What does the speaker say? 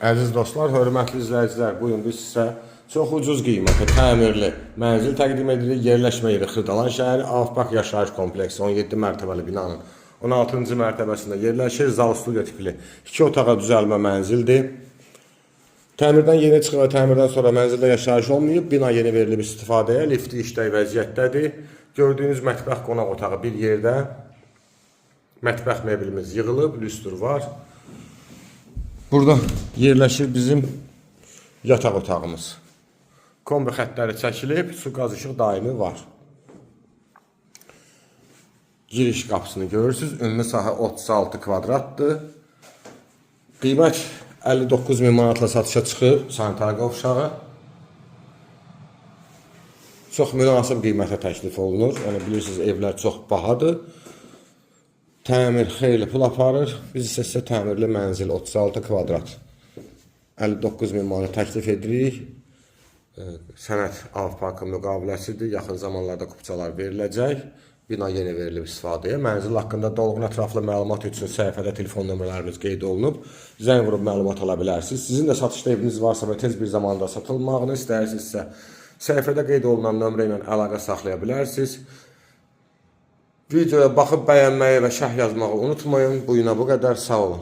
Əziz dostlar, hörmətli izləyicilər, bugün biz sizə çox ucuz qiymətə təmirli mənzil təqdim edirik. Yerləşmə yeri Xırdalan şəhəri, Avpak yaşayış kompleksi 17 mərtəbəli binanın 16-cı mərtəbəsində yerləşir. Zal studiya tipli 2 otağa düzəlmə mənzildir. Təmirdən yeni çıxıb və təmirdən sonra mənzildə yaşayış olmayıb. Bina yeni verilib istifadəyə, lifti işlək vəziyyətdədir. Gördüyünüz mətbəx qonaq otağı bir yerdə. Mətbəx meblimiz yığılıb, lüstr var. Burada yerləşir bizim yataq otağımız. Kombi xəttləri çəkilib, su qaz işıq daimi var. Giriş qapısını görürsünüz. Ümumi sahə 36 kvadratdır. Qiymət 59.000 manatla satışa çıxır sanitar qovşağı. Çox münasib qiymətə təklif olunur. Yəni bilirsiniz, evlər çox bahadır. Təmir xeyli pul aparır. Biz isə təmirli mənzil 36 kvadrat 59.000 manat təklif edirik. Sənət Avparkın müqaviləsidir. Yaxın zamanlarda kupçalar veriləcək. Bina yeni verilib istifadəyə. Mənzil haqqında dolğun ətraflı məlumat üçün səhifədə telefon nömrələrimiz qeyd olunub. Zəng vurub məlumat ala bilərsiniz. Sizin də satışda eviniz varsa və tez bir zamanda satılmağını istəyirsinizsə, səhifədə qeyd olunan nömrə ilə əlaqə saxlaya bilərsiniz. Videoya baxıb bəyənməyi və şərh yazmağı unutmayın. Bu günə bu qədər. Sağ olun.